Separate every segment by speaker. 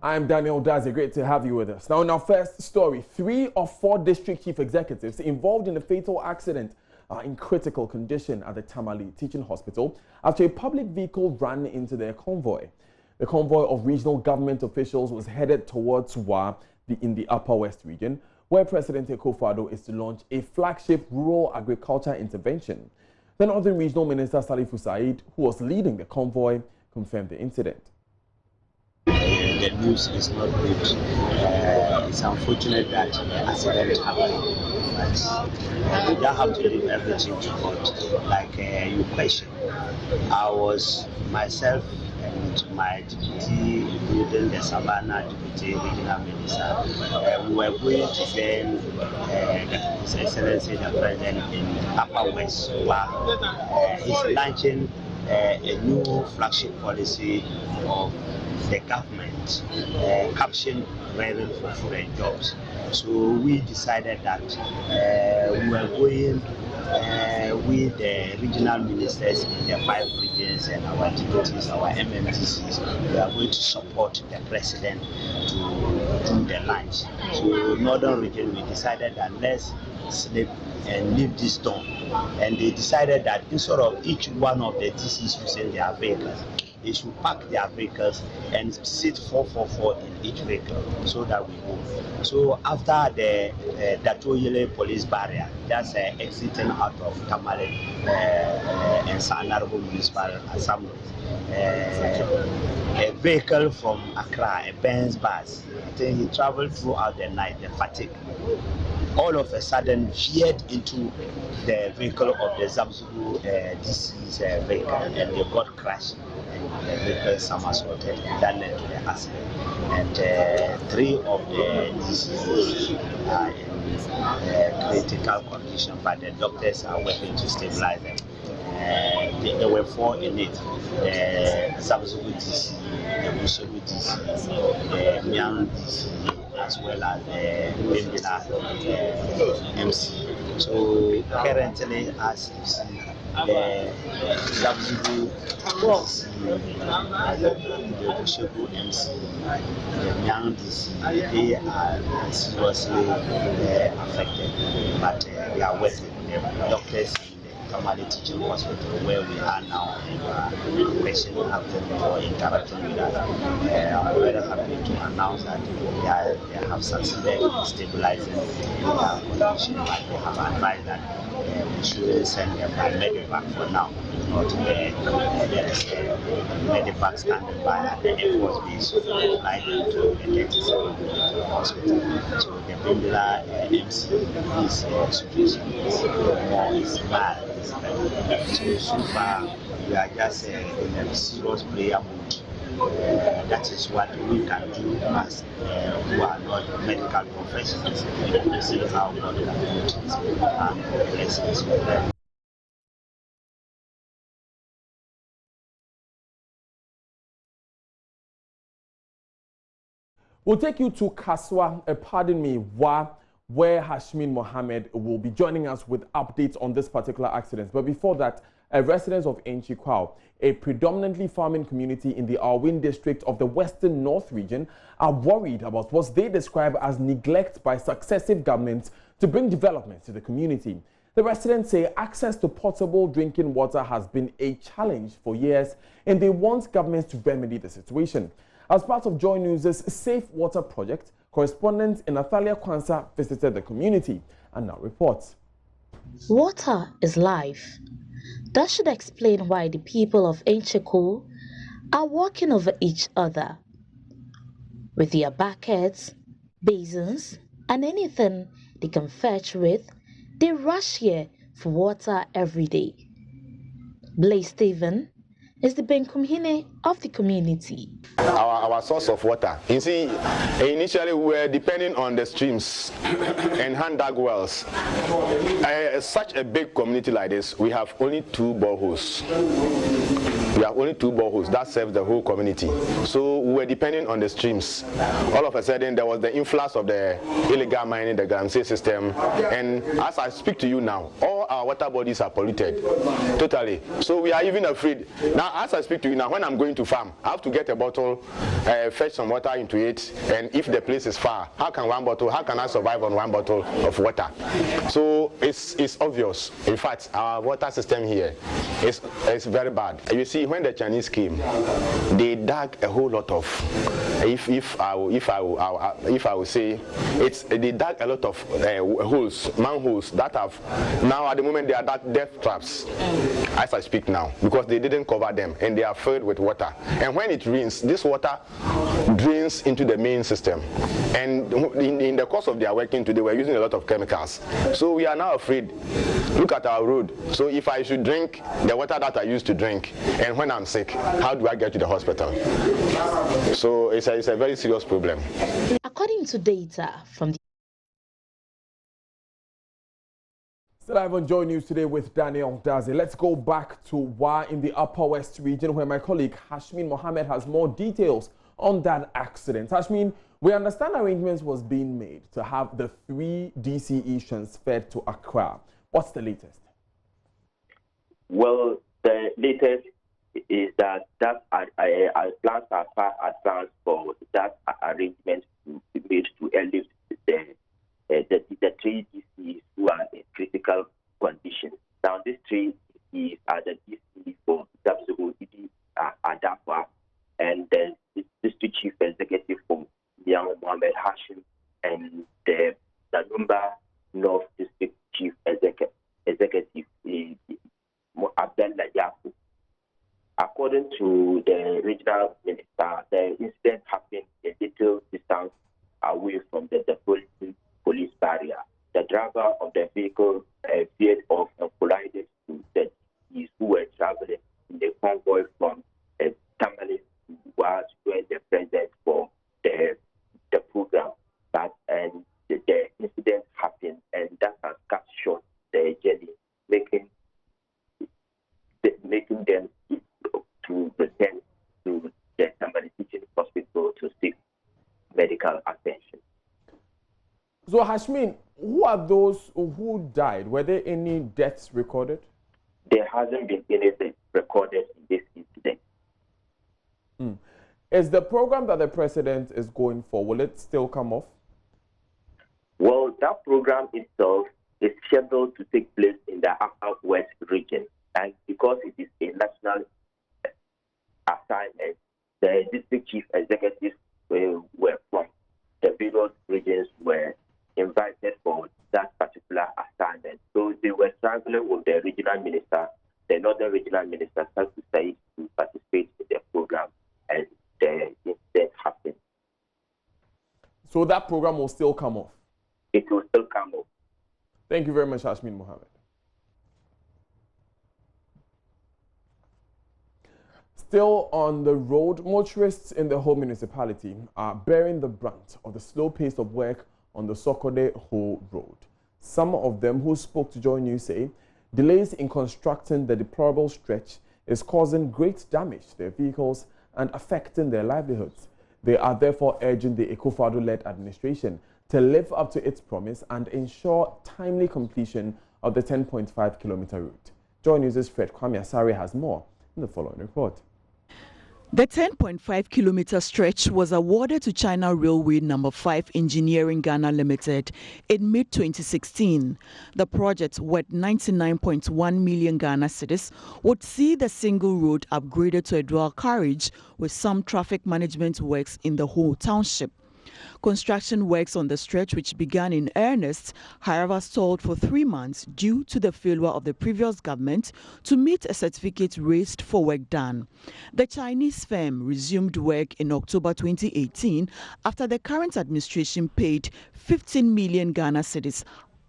Speaker 1: I'm Daniel Daze. Great to have you with us. Now, in our first story, 3 of 4 district chief executives involved in a fatal accident are in critical condition at the Tamale Teaching Hospital after a public vehicle ran into their convoy. The convoy of regional government officials was headed towards Wa in the Upper West region, where President Akufo-Addo is to launch a flagship rural agriculture intervention. The Northern Regional Minister Salifu Said, who was leading the convoy, confirmed the incident.
Speaker 2: The news is not good. It's unfortunate that the accident happened, but we don't have to leave everything to God. Like you questioned, I was myself and my deputy, including the Savannah deputy regional minister. We were going to send His Excellency the President in Upper West, where he's launching a new flagship policy of the government, caption driving for food and jobs. So we decided that we were going with the regional ministers in the 5 regions and our deputies, our MMTCs. We are going to support the president to do the launch. So Northern region, we decided that let's sleep and leave this done. And they decided that instead of each one of the DCs using their vehicles, they should pack their vehicles and sit 444 in each vehicle so that we move. So after the Datoyele police barrier, that's exiting out of Tamale and Sanarbo Municipal Assembly, a vehicle from Accra, a Benz bus, I think he traveled throughout the night, the fatigue. All of a sudden veered into the vehicle of the Zamzulu DC's vehicle, and they got crashed. And the vehicle somersaulted, and that led to the accident. And 3 of the DCs are in critical condition, but the doctors are working to stabilize them. There were 4 in it: the Zamzulu DC, the Bushebu DC, the Miang DC, as well as the MC. So currently, as you see, the Zamzulu DC, the Bushebu MC, the Miang DC, they are seriously affected, but we are working with the doctors in the Tamale Teaching Hospital, where we are now, and questioning after or interacting with us. I'm very happy to announce that they have succeeded in stabilizing their condition, but they have advised that we shouldn't send them by medevac for now. Not there is a medevac standing by at the Air Force Base, so we fly them to the 37 hospital. So the Bindula MC is situation is bad. So far, we are just in a serious prayer mood. That is what we can do as who are not medical professionals. To see how God can do things and blessings for them.
Speaker 1: We'll take you to Kaswa, Wa, where Hashmin Mohammed will be joining us with updates on this particular accident. But before that, residents of Enchikwao, a predominantly farming community in the Arwin district of the Western North region, are worried about what they describe as neglect by successive governments to bring development to the community. The residents say access to potable drinking water has been a challenge for years, and they want governments to remedy the situation. As part of Joy News' Safe Water Project, correspondent Nathalia Kwanza visited the community and now reports.
Speaker 3: Water is life. That should explain why the people of Enchikwao are walking over each other with their buckets, basins, and anything they can fetch with. They rush here for water every day. Blaise Stephen is the Benkumhine of the community.
Speaker 4: Our source of water. You see, initially we were depending on the streams and hand-dug wells. Such a big community like this, we have only 2 boreholes. We have only 2 boreholes that serve the whole community. So we were depending on the streams. All of a sudden, there was the influx of the illegal mining, the Galamsey system. And as I speak to you now, all our water bodies are polluted totally. So we are even afraid. Now, as I speak to you now, when I'm going to farm, I have to get a bottle, fetch some water into it. And if the place is far, how can I survive on 1 bottle of water? So it's obvious. In fact, our water system here is very bad. You see, when the Chinese came, they dug a whole lot of, if I will say, they dug a lot of holes, manholes that have, now at the moment they are death traps, as I speak now, because they didn't cover them and they are filled with water. And when it rains, this water drains into the main system. And in the course of their working today, we're using a lot of chemicals. So we are now afraid. Look at our road. So if I should drink the water that I used to drink, and when I'm sick, how do I get to the hospital? So it's a very serious problem.
Speaker 3: According to data from the
Speaker 1: Still live on Joy News today with Daniel Daze. Let's go back to Wa in the Upper West region, where my colleague Hashmin Mohammed has more details on that accident. Hashmin, we understand arrangements was being made to have the 3 DCE transferred to Accra. What's the latest?
Speaker 5: Well, the latest is that plans are far advanced for that arrangement to be made to airlift the 3 DCs who are in critical condition. Now, these 3 DCs are the DCs for WOED Adapa and the District Chief Executive for Young Mohammed Hashim and the Nanumba North District Chief Executive Abdullah Yaku. According to the regional minister, the incident happened a little distance away from the police barrier. The driver of the vehicle veered off and collided with the DCs who were traveling in the convoy from Tamale was where the president for the program. And the incident happened, and that has cut short the journey, making them to return to the Tamale Teaching Hospital to seek medical attention.
Speaker 1: So, Hashmin, who are those who died? Were there any deaths recorded?
Speaker 5: There hasn't been anything recorded in this incident.
Speaker 1: Is the program that the president is going for, will it still come off?
Speaker 5: Well, that program itself is scheduled to take place in the Upper West region. And because it is a national assignment, the district chief executives were from the various regions were invited for that particular assignment. So they were traveling with the regional minister, the northern regional minister, to participate in the program, and the incident happened.
Speaker 1: So that program will still come off?
Speaker 5: It will still come off.
Speaker 1: Thank you very much, Hashmin Mohammed. Still on the road, motorists in the whole municipality are bearing the brunt of the slow pace of work on the Sokode Ho Road. Some of them who spoke to Joy News say delays in constructing the deplorable stretch is causing great damage to their vehicles and affecting their livelihoods. They are therefore urging the Ekufado-led administration to live up to its promise and ensure timely completion of the 10.5-kilometer route. Joy News' Fred Kwame Asare has more in the following report.
Speaker 6: The 10.5-kilometer stretch was awarded to China Railway No. 5 Engineering Ghana Limited in mid-2016. The project, worth 99.1 million Ghana cedis, would see the single road upgraded to a dual carriage with some traffic management works in the whole township. Construction works on the stretch, which began in earnest, however stalled for 3 months due to the failure of the previous government to meet a certificate raised for work done. The Chinese firm resumed work in October 2018 after the current administration paid 15 million Ghana cedis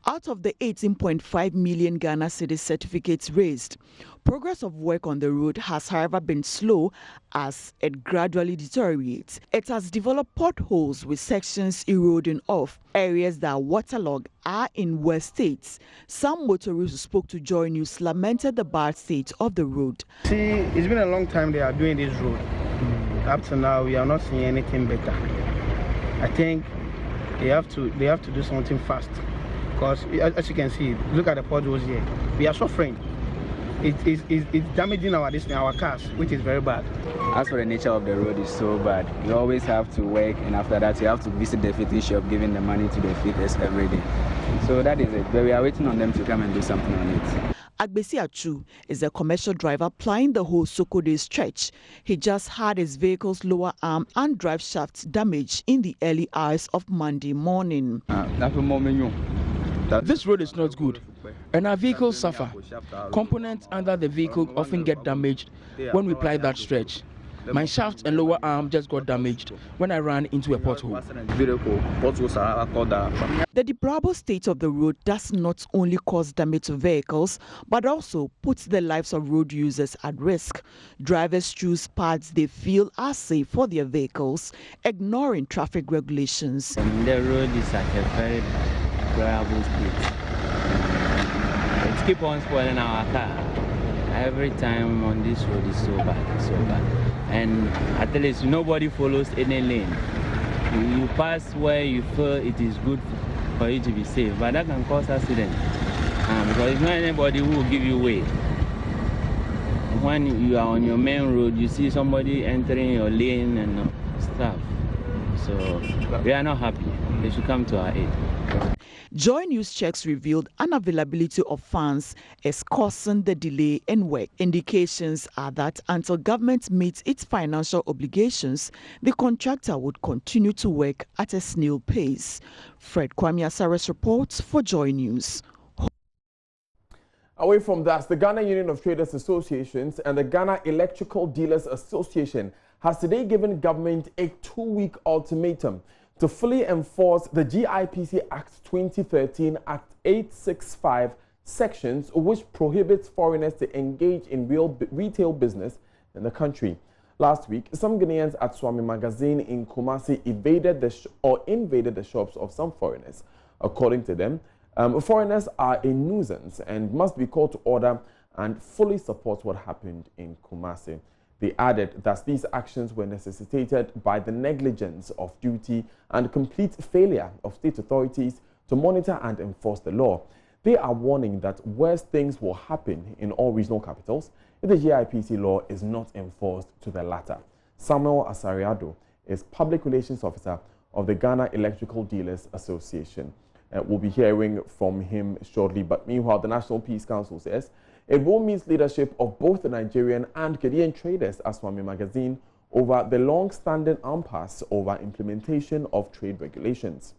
Speaker 6: Out of the 18.5 million Ghana cedi certificates raised, progress of work on the road has, however, been slow as it gradually deteriorates. It has developed potholes with sections eroding off. Areas that are waterlogged are in worse states. Some motorists who spoke to Joy News lamented the bad state of the road.
Speaker 7: See, it's been a long time they are doing this road. Up to now, we are not seeing anything better. I think they have to do something fast. Because as you can see, look at the potholes here. We are suffering. It's damaging our cars, which is very bad.
Speaker 8: As for the nature of the road, is so bad. You always have to work, and after that, you have to visit the fitting shop, giving the money to the fitters every day. So that is it. But we are waiting on them to come and do something on it.
Speaker 6: Agbesi Achu is a commercial driver plying the whole Sokode stretch. He just had his vehicle's lower arm and drive shaft damaged in the early hours of Monday morning.
Speaker 9: This road is not good, and our vehicles suffer. Components under the vehicle often get damaged when we ply that stretch. My shaft and lower arm just got damaged when I ran into a pothole.
Speaker 6: The deplorable state of the road does not only cause damage to vehicles, but also puts the lives of road users at risk. Drivers choose paths they feel are safe for their vehicles, ignoring traffic regulations.
Speaker 2: The road is at a very deplorable state. It keeps on spoiling our car. Every time on this road is so bad, so bad. And at least nobody follows any lane. You pass where you feel it is good for you to be safe, but that can cause accident. Because it's not anybody who will give you way. When you are on your main road, you see somebody entering your lane and stuff. So we are not happy. They should come to our aid.
Speaker 6: Joy News checks revealed unavailability of funds is causing the delay in work. Indications are that until government meets its financial obligations, the contractor would continue to work at a snail pace. Fred Kwame Asares reports for Joy News.
Speaker 1: Away from that, the Ghana Union of Traders Associations and the Ghana Electrical Dealers Association has today given government a 2-week ultimatum to fully enforce the GIPC Act 2013 Act 865 sections which prohibits foreigners to engage in retail business in the country. Last week, some Ghanaians at Swami Magazine in Kumasi invaded the shops of some foreigners. According to them, foreigners are a nuisance and must be called to order and fully support what happened in Kumasi. They added that these actions were necessitated by the negligence of duty and complete failure of state authorities to monitor and enforce the law. They are warning that worse things will happen in all regional capitals if the GIPC law is not enforced to the latter. Samuel Asariado is Public Relations Officer of the Ghana Electrical Dealers Association. We'll be hearing from him shortly, but meanwhile, the National Peace Council says it will meet leadership of both the Nigerian and Ghanaian traders at Swami Magazine over the long-standing impasse over implementation of trade regulations.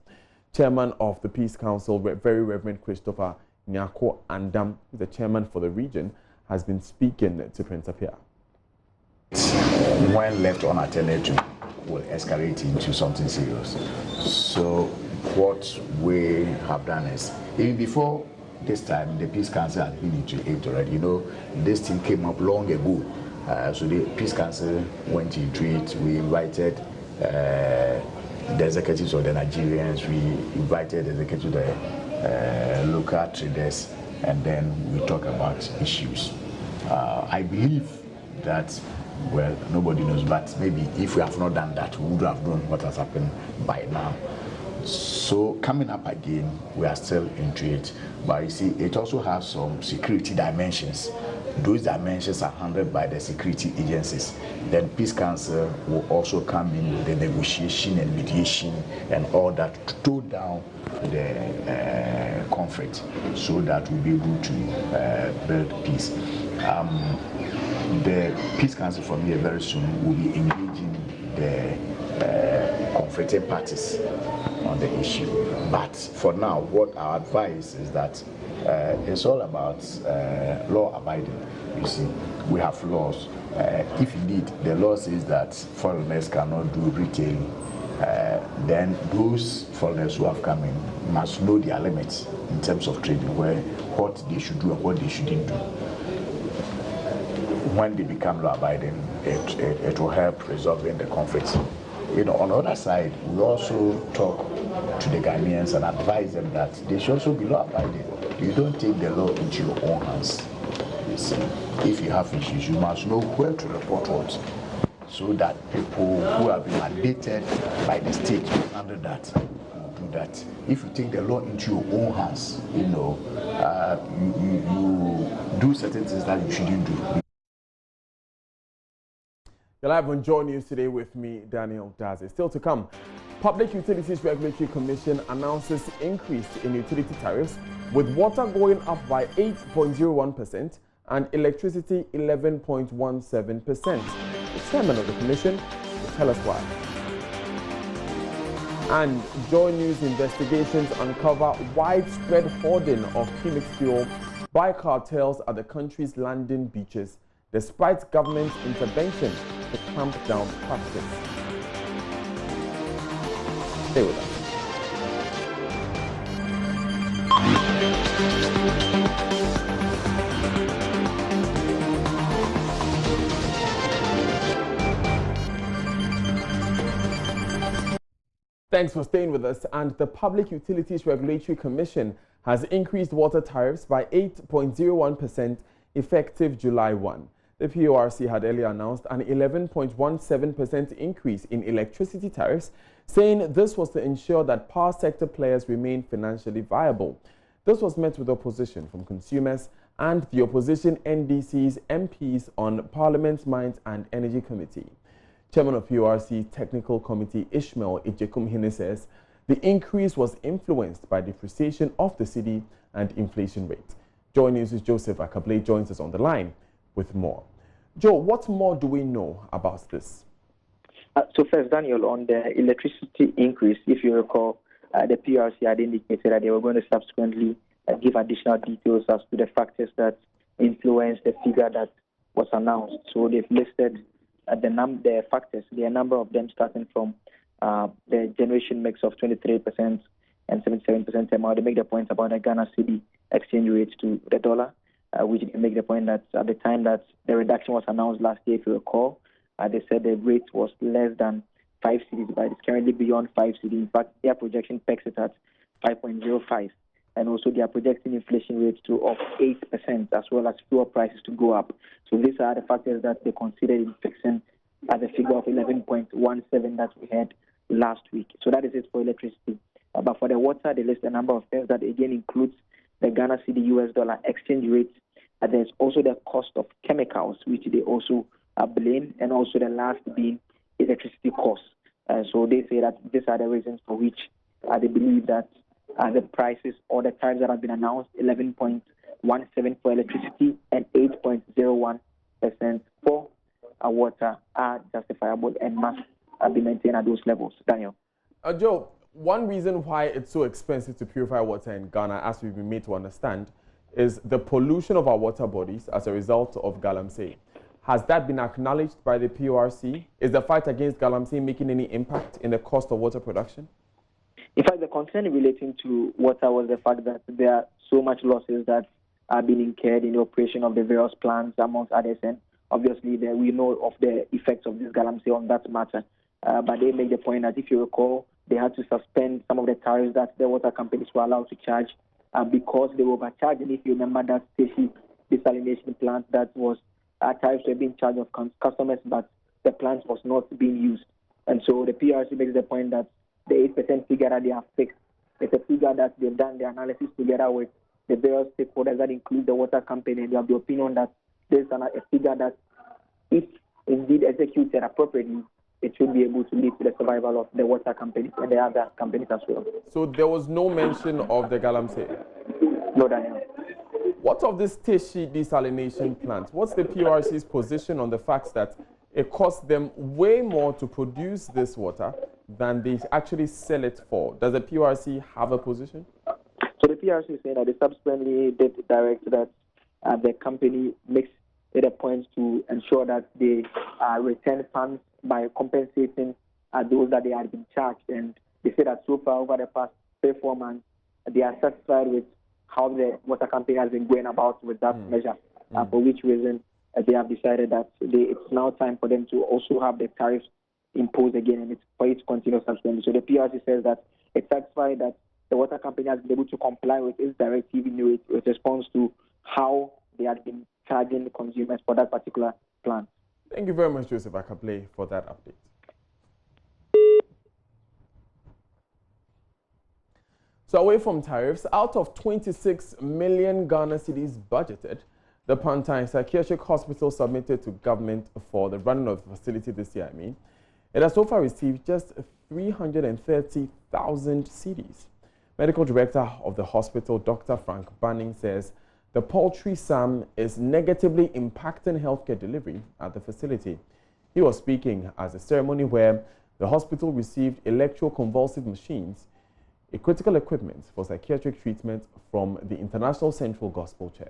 Speaker 1: Chairman of the Peace Council, Very Reverend Christopher Nyako Andam, the chairman for the region, has been speaking to Prince Apia.
Speaker 10: When left unattended to, will escalate into something serious. So what we have done is, even before this time, the Peace Council has been into it already. You know, this thing came up long ago. So the Peace Council went into it. We invited the executives of the Nigerians. We invited the executives of the local traders, and then we talk about issues. I believe that, well, nobody knows, but maybe if we have not done that, we would have known what has happened by now. So coming up again, we are still into it, but you see, it also has some security dimensions. Those dimensions are handled by the security agencies. Then Peace Council will also come in with the negotiation and mediation and all that to tone down the conflict so that we'll be able to build peace. The Peace Council from here very soon will be engaging the conflicting parties on the issue. But for now, what our advice is that it's all about law abiding. You see, we have laws. If indeed the law says that foreigners cannot do retailing, then those foreigners who have come in must know their limits in terms of trading, what they should do and what they shouldn't do. When they become law-abiding, it will help resolving the conflicts. On the other side, we also talk to the Ghanaians and advise them that they should also be law-abiding. You don't take the law into your own hands. You see, if you have issues, you must know where to report what, so that people who have been mandated by the state to handle that do that. If you take the law into your own hands, you do certain things that you shouldn't do.
Speaker 1: You're live on Joy News today with me, Daniel Daze. Still to come, Public Utilities Regulatory Commission announces increase in utility tariffs, with water going up by 8.01% and electricity 11.17%. The chairman of the commission will tell us why. And Joy News investigations uncover widespread hoarding of premixed fuel by cartels at the country's landing beaches, despite government intervention to clamp down practice. Stay with us. Thanks for staying with us. And the Public Utilities Regulatory Commission has increased water tariffs by 8.01% effective July 1. The PORC had earlier announced an 11.17% increase in electricity tariffs, saying this was to ensure that power sector players remain financially viable. This was met with opposition from consumers and the opposition NDC's MPs on Parliament's Mines and Energy Committee. Chairman of PORC Technical Committee Ishmael Ejekumhene says the increase was influenced by depreciation of the cedi and inflation rate. Joy News' Joseph Akable joins us on the line with more. Joe, what more do we know about this?
Speaker 11: So first, Daniel, on the electricity increase, if you recall, the PRC had indicated that they were going to subsequently give additional details as to the factors that influenced the figure that was announced. So they've listed the factors, there are a number of them, starting from the generation mix of 23% and 77% amount. They make the point about the Ghana cedi exchange rate to the dollar, which they make the point that at the time that the reduction was announced last year, if you recall, they said the rate was less than 5 cedis, but it's currently beyond 5 cedis. In fact, their projection pegs it at 5.05. And also they are projecting inflation rates to of 8%, as well as fuel prices to go up. So these are the factors that they considered in fixing at the figure of 11.17 that we had last week. So that is it for electricity. But for the water, they list a number of things that again includes the Ghana cedi US dollar exchange rate. There's also the cost of chemicals, which they also blame, and also the last being electricity costs. So they say that these are the reasons for which they believe that the prices or the tariffs that have been announced, 11.17 for electricity and 8.01% for water, are justifiable and must be maintained at those levels. Daniel.
Speaker 1: Joe, one reason why it's so expensive to purify water in Ghana, as we've been made to understand, is the pollution of our water bodies as a result of galamsey. Has that been acknowledged by the PORC? Is the fight against galamsey making any impact in the cost of water production?
Speaker 11: In fact, the concern relating to water was the fact that there are so much losses that are being incurred in the operation of the various plants, amongst others. And obviously, we know of the effects of this galamsey on that matter. But they make the point that, if you recall, they had to suspend some of the tariffs that the water companies were allowed to charge because they were overcharged. And if you remember that Teshi desalination plant, that was tariffs were being charged of customers, but the plant was not being used. And so the PRC makes the point that the 8% figure that they have fixed, it's a figure that they've done the analysis together with the various stakeholders that include the water company, and they have the opinion that this is a figure that, if indeed executed appropriately, it should be able to lead to the survival of the water companies and the other companies as well.
Speaker 1: So there was no mention of the galamsey?
Speaker 11: No, Daniel.
Speaker 1: What of this Teshi desalination plant? What's the PRC's position on the fact that it costs them way more to produce this water than they actually sell it for? Does the PRC have a position?
Speaker 11: So the PRC is saying that they subsequently did direct that the company makes it a point to ensure that they return funds by compensating those that they had been charged. And they say that so far, over the past 3-4 months, they are satisfied with how the water company has been going about with that measure, for which reason they have decided that it's now time for them to also have the tariffs imposed again, and it's for it to continue subsequently. So the PRC says that it's satisfied that the water company has been able to comply with its directive in response to how they had been charging the consumers for that particular plan.
Speaker 1: Thank you very much, Joseph Akaple, for that update. So away from tariffs, out of 26 million Ghana cedis budgeted, the Pantine Psychiatric Hospital submitted to government for the running of the facility this year, it has so far received just 330,000 cedis. Medical Director of the hospital, Dr. Frank Banning, says the paltry sum is negatively impacting healthcare delivery at the facility. He was speaking at a ceremony where the hospital received electroconvulsive machines, a critical equipment for psychiatric treatment from the International Central Gospel Church.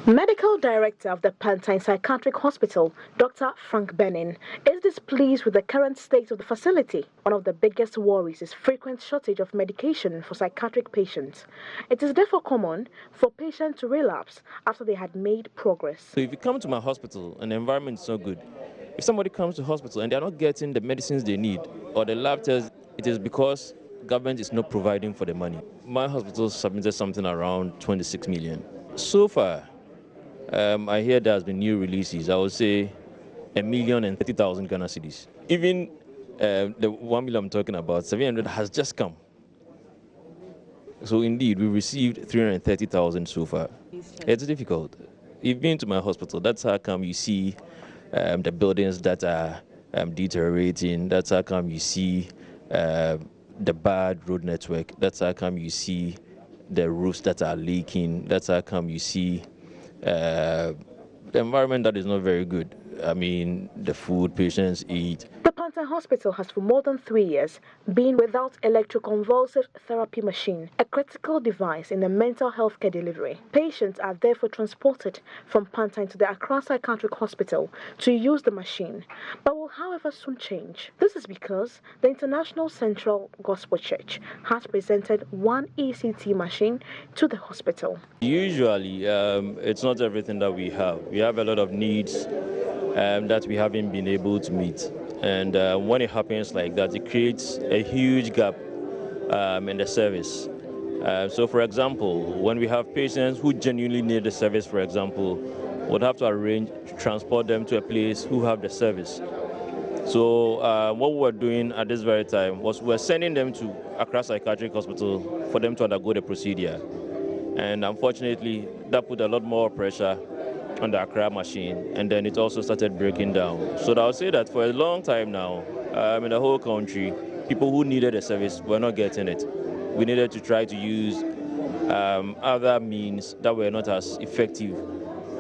Speaker 12: Medical Director of the Pantine Psychiatric Hospital, Dr. Frank Banning, is displeased with the current state of the facility. One of the biggest worries is frequent shortage of medication for psychiatric patients. It is therefore common for patients to relapse after they had made progress.
Speaker 13: So if you come to my hospital and the environment is not good, if somebody comes to hospital and they are not getting the medicines they need or the lab tests, it is because government is not providing for the money. My hospital submitted something around 26 million. So far, I hear there has been new releases. I would say 1,030,000 Ghana cedis. Even the 1 million I'm talking about, 700 has just come. So indeed, we received 330,000 so far. It's difficult. You've been to my hospital. That's how come you see the buildings that are deteriorating. That's how come you see the bad road network. That's how come you see the roofs that are leaking. That's how come you see the environment that is not very good. I mean, the food patients eat.
Speaker 12: The Pantine Hospital has for more than 3 years been without electroconvulsive therapy machine, a critical device in the mental health care delivery. Patients are therefore transported from Pantine to the Accra Psychiatric Hospital to use the machine, but will however soon change. This is because the International Central Gospel Church has presented one ECT machine to the hospital.
Speaker 13: Usually, it's not everything that we have. We have a lot of needs that we haven't been able to meet. And when it happens like that, it creates a huge gap in the service. So for example, when we have patients who genuinely need the service, for example, we'll have to arrange to transport them to a place who have the service. So what we're doing at this very time was we're sending them to Accra Psychiatric Hospital for them to undergo the procedure. And unfortunately, that put a lot more pressure on the Accra machine, and then it also started breaking down. So I would say that for a long time now, in the whole country, people who needed a service were not getting it. We needed to try to use other means that were not as effective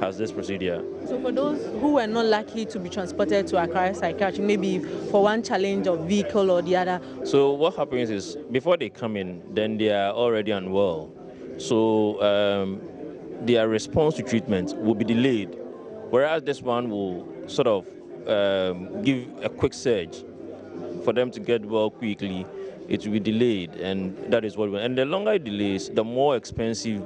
Speaker 13: as this procedure.
Speaker 14: So for those who were not lucky to be transported to Accra Psychiatric, maybe for one challenge of vehicle or the other?
Speaker 13: So what happens is, before they come in, then they are already unwell. So their response to treatment will be delayed, whereas this one will sort of give a quick surge for them to get well quickly. It will be delayed, and that is what and the longer it delays, the more expensive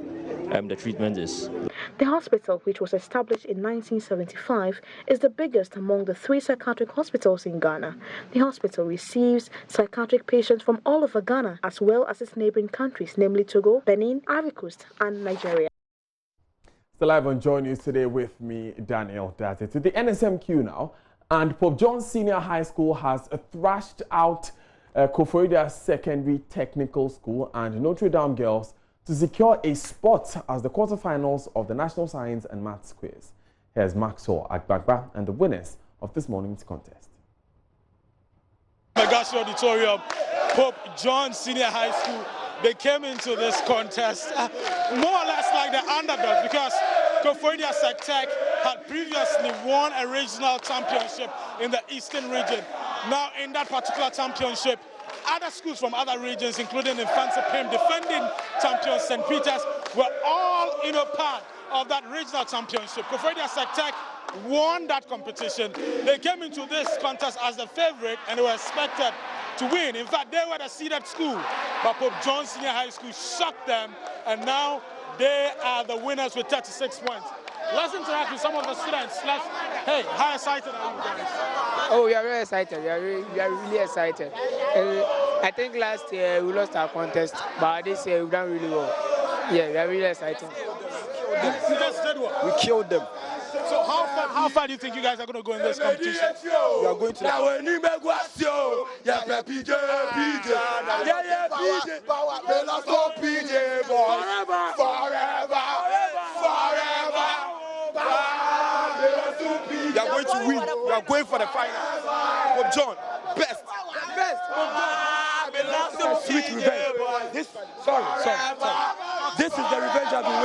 Speaker 13: the treatment is.
Speaker 12: The hospital, which was established in 1975, is the biggest among the 3 psychiatric hospitals in Ghana. The hospital receives psychiatric patients from all over Ghana, as well as its neighboring countries, namely Togo, Benin, Ivory Coast, and Nigeria.
Speaker 1: Still live on Joy News today with me, Daniel Date. To the NSMQ now, and Pope John Senior High School has thrashed out Koforidua Secondary Technical School and Notre Dame Girls to secure a spot as the quarterfinals of the National Science and Maths Quiz. Here's Maxwell Agbagba and the winners of this morning's contest.
Speaker 15: Megasi Auditorium, Pope John Senior High School, they came into this contest more or less like the underdogs, because Koforidua Tech had previously won a regional championship in the Eastern region. Now in that particular championship, other schools from other regions, including Infanta Pim, defending champions St. Peter's, were all part of that regional championship. Koforidua Tech won that competition. They came into this contest as the favorite and they were expected to win. In fact, they were the seeded school, but Pope John Senior High School shocked them, and now they are the winners with 36 points. Let's interact with some of the students. Hey, how excited are you guys?
Speaker 16: Oh, we are very excited. We are really excited. I think last year we lost our contest, but this year we've done really well. Yeah, we are really excited.
Speaker 15: We killed them. So how far do you think you guys are going to go in this competition?
Speaker 17: We are going to We are going to win. We are going for the final. Pope John, best. Sweet revenge. This is the revenge I've been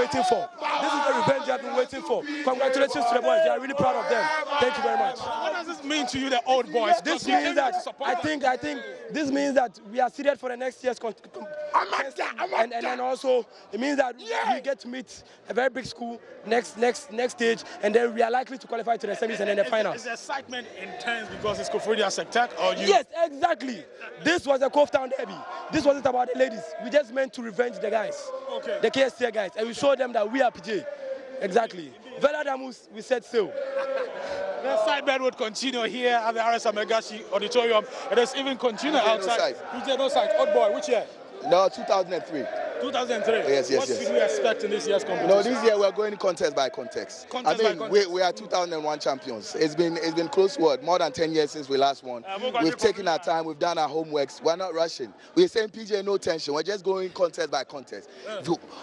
Speaker 17: waiting for. Congratulations to the boys. They are really proud of them. Thank you very much.
Speaker 15: What does this mean to you, the old boys?
Speaker 17: This means that this means that we are seated for the next year's contest. And then also it means that we get to meet a very big school next stage, and then we are likely to qualify to the semis and then the finals.
Speaker 15: Is the excitement intense because it's Koforidua Sectec, or you?
Speaker 17: Yes, exactly. This was a Cove Town derby. This wasn't about the ladies. We just meant to revenge the guys, the KST guys, and we showed them that we are PJ. Exactly. Vela Damus, we said so.
Speaker 15: The side bet would continue here at the RS Amegashi Auditorium. It is even continue outside. PJ no side. Old boy, which year?
Speaker 18: No, 2003.
Speaker 15: 2003?
Speaker 18: Yes.
Speaker 15: What should we expect in this year's competition?
Speaker 18: No, this year we're going contest by contest. We are 2001 champions. It's been close word, more than 10 years since we last won. We've taken our time, we've done our homeworks. We're not rushing. We're saying PJ no tension. We're just going contest by contest.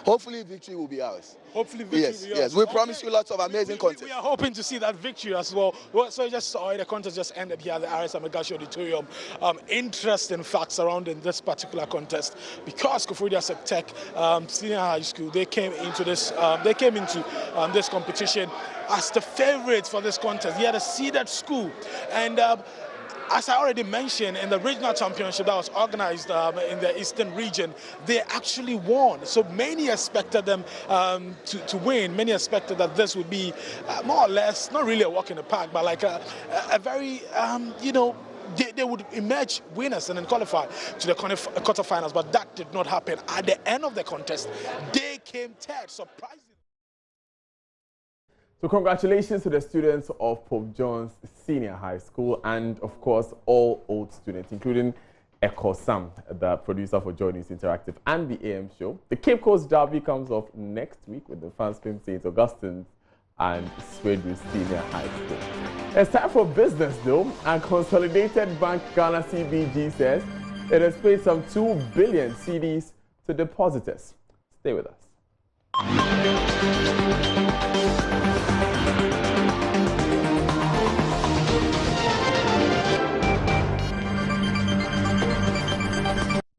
Speaker 18: Hopefully victory will be ours.
Speaker 15: Hopefully victory will be ours.
Speaker 18: Yes. We promise you lots of amazing contests.
Speaker 15: We are hoping to see that victory as well. So you just saw the contest just ended here at the RS Amegashi Auditorium. Interesting facts surrounding this particular contest, because Koforidua Sectec Senior High School, they came into this this competition as the favorites for this contest. They had a seeded school, and as I already mentioned, in the regional championship that was organized in the eastern region, they actually won. So many expected them to win. Many expected that this would be more or less, not really a walk in the park, but like a very, they would emerge winners and then qualify to the quarterfinals. But that did not happen. At the end of the contest, they came third, surprisingly.
Speaker 1: So congratulations to the students of Pope John's Senior High School, and of course all old students, including Eko Sam, the producer for Joy News Interactive and the AM show. The Cape Coast Derby comes off next week with the Fansfilm St. Augustine's and Swedru Senior High School. It's time for business though, and Consolidated Bank Ghana CBG says it has paid some 2 billion cedis to depositors. Stay with us.